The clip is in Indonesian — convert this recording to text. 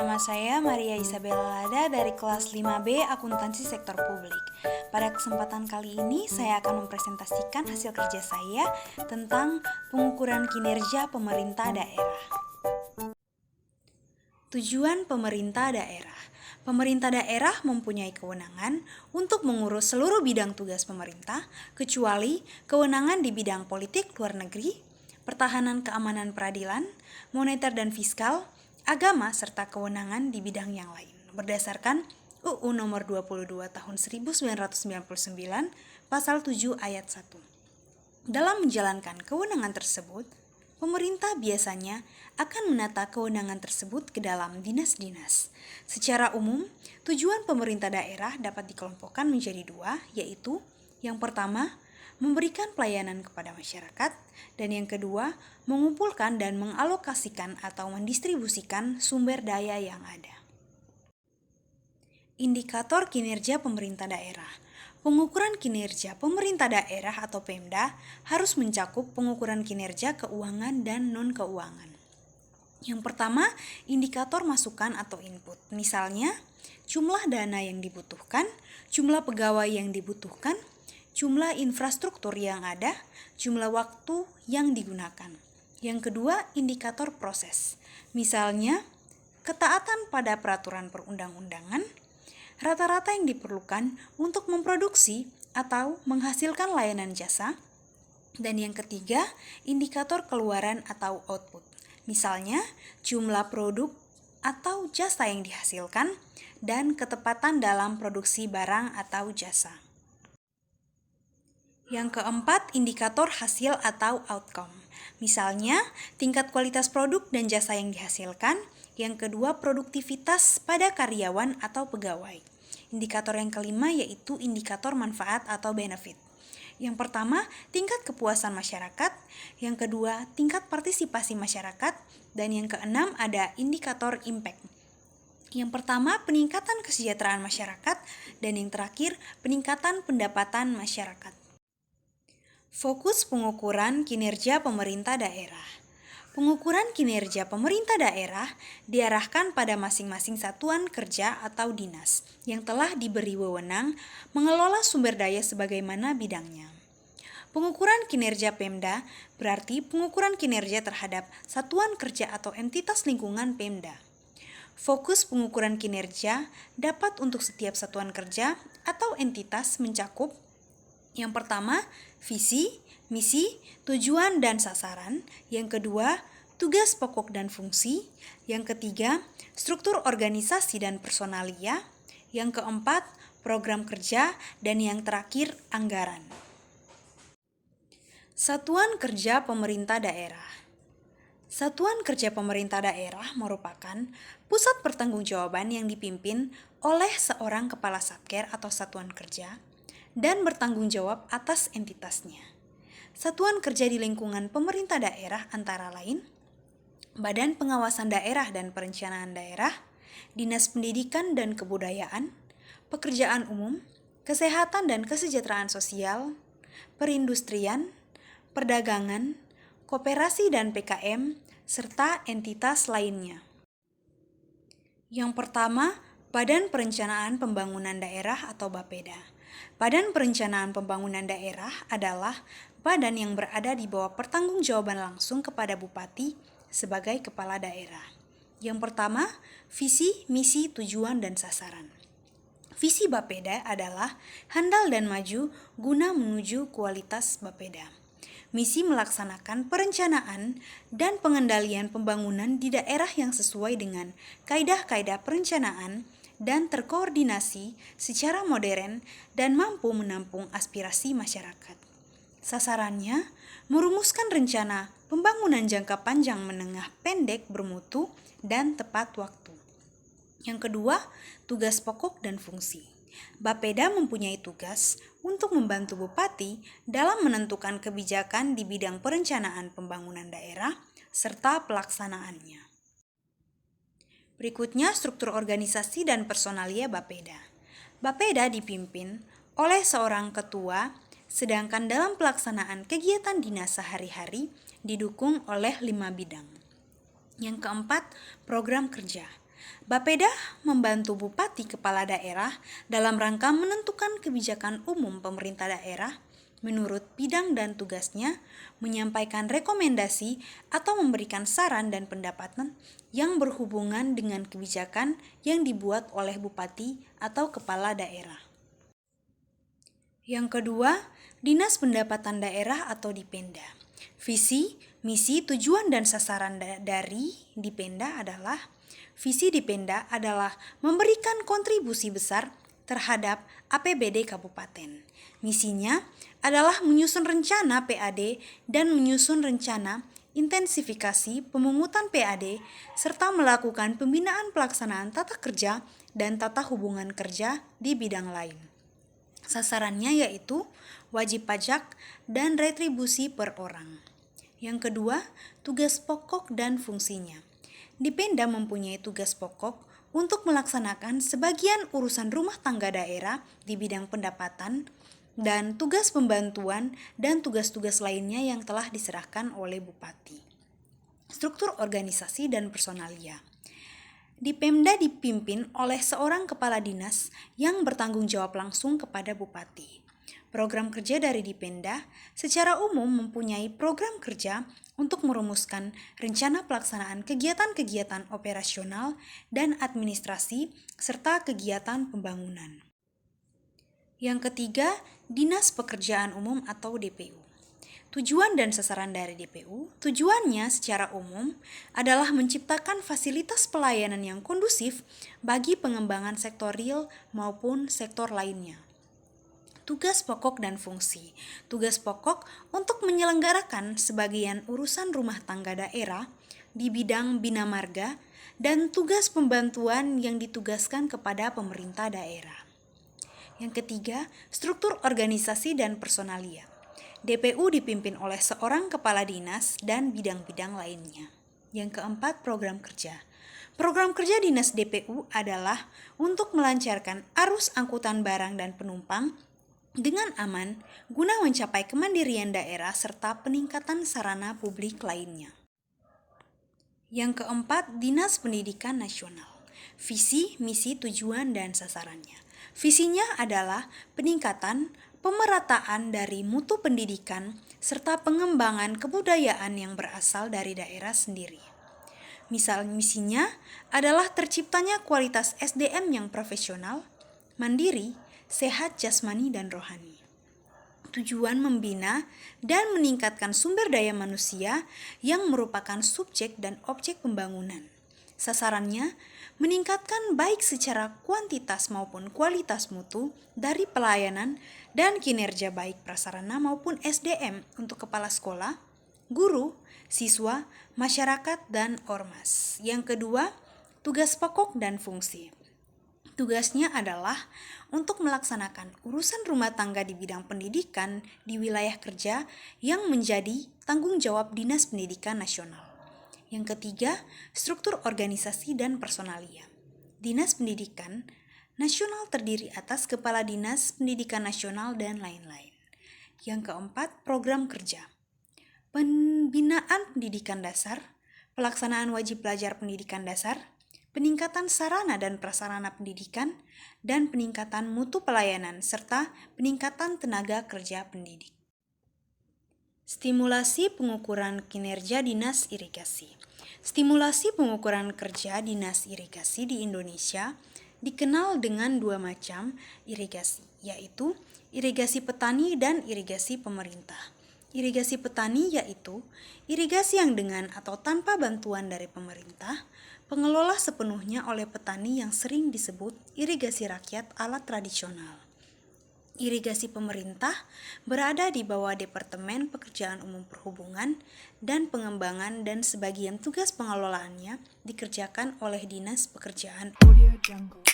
Nama saya Maria Isabella Lada dari kelas 5B Akuntansi Sektor Publik. Pada kesempatan kali ini saya akan mempresentasikan hasil kerja saya tentang pengukuran kinerja pemerintah daerah. Tujuan pemerintah daerah. Pemerintah daerah mempunyai kewenangan untuk mengurus seluruh bidang tugas pemerintah, kecuali kewenangan di bidang politik luar negeri, pertahanan keamanan peradilan, moneter dan fiskal, agama, serta kewenangan di bidang yang lain. Berdasarkan UU nomor 22 tahun 1999, pasal 7 ayat 1. Dalam menjalankan kewenangan tersebut, pemerintah biasanya akan menata kewenangan tersebut ke dalam dinas-dinas. Secara umum, tujuan pemerintah daerah dapat dikelompokkan menjadi dua, yaitu yang pertama, memberikan pelayanan kepada masyarakat, dan yang kedua, mengumpulkan dan mengalokasikan atau mendistribusikan sumber daya yang ada. Indikator kinerja pemerintah daerah. Pengukuran kinerja pemerintah daerah atau Pemda harus mencakup pengukuran kinerja keuangan dan non-keuangan. Yang pertama, indikator masukan atau input. Misalnya, jumlah dana yang dibutuhkan, jumlah pegawai yang dibutuhkan, jumlah infrastruktur yang ada, jumlah waktu yang digunakan. Yang kedua, indikator proses. Misalnya, ketaatan pada peraturan perundang-undangan, rata-rata yang diperlukan untuk memproduksi atau menghasilkan layanan jasa. Dan yang ketiga, indikator keluaran atau output. Misalnya, jumlah produk atau jasa yang dihasilkan dan ketepatan dalam produksi barang atau jasa. Yang keempat, indikator hasil atau outcome. Misalnya, tingkat kualitas produk dan jasa yang dihasilkan. Yang kedua, produktivitas pada karyawan atau pegawai. Indikator yang kelima yaitu indikator manfaat atau benefit. Yang pertama, tingkat kepuasan masyarakat. Yang kedua, tingkat partisipasi masyarakat. Dan yang keenam, ada indikator impact. Yang pertama, peningkatan kesejahteraan masyarakat. Dan yang terakhir, peningkatan pendapatan masyarakat. Fokus pengukuran kinerja pemerintah daerah. Pengukuran kinerja pemerintah daerah diarahkan pada masing-masing satuan kerja atau dinas yang telah diberi wewenang mengelola sumber daya sebagaimana bidangnya. Pengukuran kinerja Pemda berarti pengukuran kinerja terhadap satuan kerja atau entitas lingkungan Pemda. Fokus pengukuran kinerja dapat untuk setiap satuan kerja atau entitas mencakup yang pertama, visi, misi, tujuan dan sasaran. Yang kedua, tugas pokok dan fungsi. Yang ketiga, struktur organisasi dan personalia. Yang keempat, program kerja. Dan yang terakhir, anggaran. Satuan Kerja Pemerintah Daerah. Satuan Kerja Pemerintah Daerah merupakan pusat pertanggungjawaban yang dipimpin oleh seorang kepala satker atau satuan kerja dan bertanggung jawab atas entitasnya. Satuan kerja di lingkungan pemerintah daerah antara lain Badan Pengawasan Daerah dan Perencanaan Daerah, Dinas Pendidikan dan Kebudayaan, Pekerjaan Umum, Kesehatan dan Kesejahteraan Sosial, Perindustrian, Perdagangan, Koperasi dan PKM, serta entitas lainnya. Yang pertama, Badan Perencanaan Pembangunan Daerah atau Bapeda. Badan Perencanaan Pembangunan Daerah adalah badan yang berada di bawah pertanggungjawaban langsung kepada Bupati sebagai kepala daerah. Yang pertama, visi, misi, tujuan, dan sasaran. Visi Bapeda adalah handal dan maju guna menuju kualitas Bapeda. Misi melaksanakan perencanaan dan pengendalian pembangunan di daerah yang sesuai dengan kaidah-kaidah perencanaan dan terkoordinasi secara modern dan mampu menampung aspirasi masyarakat. Sasarannya, merumuskan rencana pembangunan jangka panjang menengah pendek bermutu dan tepat waktu. Yang kedua, tugas pokok dan fungsi. Bapeda mempunyai tugas untuk membantu Bupati dalam menentukan kebijakan di bidang perencanaan pembangunan daerah serta pelaksanaannya. Berikutnya, struktur organisasi dan personalia Bapeda. Bapeda dipimpin oleh seorang ketua, sedangkan dalam pelaksanaan kegiatan dinas sehari-hari didukung oleh 5 bidang. Yang keempat, program kerja. Bapeda membantu bupati kepala daerah dalam rangka menentukan kebijakan umum pemerintah daerah menurut bidang dan tugasnya, menyampaikan rekomendasi atau memberikan saran dan pendapatan yang berhubungan dengan kebijakan yang dibuat oleh bupati atau kepala daerah. Yang kedua, Dinas Pendapatan Daerah atau Dipenda. Visi, misi, tujuan, dan sasaran dari Dipenda adalah visi Dipenda adalah memberikan kontribusi besar terhadap APBD Kabupaten. Misinya adalah menyusun rencana PAD dan menyusun rencana intensifikasi pemungutan PAD serta melakukan pembinaan pelaksanaan tata kerja dan tata hubungan kerja di bidang lain. Sasarannya yaitu wajib pajak dan retribusi per orang. Yang kedua, tugas pokok dan fungsinya. Dipenda mempunyai tugas pokok untuk melaksanakan sebagian urusan rumah tangga daerah di bidang pendapatan dan tugas pembantuan dan tugas-tugas lainnya yang telah diserahkan oleh bupati. Struktur organisasi dan personalia. Dipemda dipimpin oleh seorang kepala dinas yang bertanggung jawab langsung kepada bupati. Program kerja dari Dipenda secara umum mempunyai program kerja untuk merumuskan rencana pelaksanaan kegiatan-kegiatan operasional dan administrasi serta kegiatan pembangunan. Yang ketiga, Dinas Pekerjaan Umum atau DPU. Tujuan dan sasaran dari DPU, tujuannya secara umum adalah menciptakan fasilitas pelayanan yang kondusif bagi pengembangan sektor real maupun sektor lainnya. Tugas pokok dan fungsi. Tugas pokok untuk menyelenggarakan sebagian urusan rumah tangga daerah di bidang bina marga dan tugas pembantuan yang ditugaskan kepada pemerintah daerah. Yang ketiga, struktur organisasi dan personalia. DPU dipimpin oleh seorang kepala dinas dan bidang-bidang lainnya. Yang keempat, program kerja. Program kerja dinas DPU adalah untuk melancarkan arus angkutan barang dan penumpang dengan aman guna mencapai kemandirian daerah serta peningkatan sarana publik lainnya. Yang keempat, Dinas Pendidikan Nasional. Visi, misi, tujuan, dan sasarannya. Visinya adalah peningkatan pemerataan dari mutu pendidikan serta pengembangan kebudayaan yang berasal dari daerah sendiri. Misal misinya adalah terciptanya kualitas SDM yang profesional, mandiri, sehat jasmani dan rohani. Tujuan membina dan meningkatkan sumber daya manusia yang merupakan subjek dan objek pembangunan. Sasarannya meningkatkan baik secara kuantitas maupun kualitas mutu dari pelayanan dan kinerja baik prasarana maupun SDM untuk kepala sekolah, guru, siswa, masyarakat, dan ormas. Yang kedua, tugas pokok dan fungsi. Tugasnya adalah untuk melaksanakan urusan rumah tangga di bidang pendidikan di wilayah kerja yang menjadi tanggung jawab Dinas Pendidikan Nasional. Yang ketiga, struktur organisasi dan personalia. Dinas Pendidikan Nasional terdiri atas Kepala Dinas Pendidikan Nasional dan lain-lain. Yang keempat, program kerja. Pembinaan pendidikan dasar, pelaksanaan wajib belajar pendidikan dasar, peningkatan sarana dan prasarana pendidikan, dan peningkatan mutu pelayanan, serta peningkatan tenaga kerja pendidik. Stimulasi pengukuran kinerja Dinas Irigasi. Stimulasi pengukuran kerja Dinas Irigasi di Indonesia dikenal dengan dua macam irigasi, yaitu irigasi petani dan irigasi pemerintah. Irigasi petani yaitu irigasi yang dengan atau tanpa bantuan dari pemerintah, pengelola sepenuhnya oleh petani yang sering disebut irigasi rakyat ala tradisional. Irigasi pemerintah berada di bawah Departemen Pekerjaan Umum Perhubungan dan Pengembangan dan sebagian tugas pengelolaannya dikerjakan oleh Dinas Pekerjaan. Audio Jungle.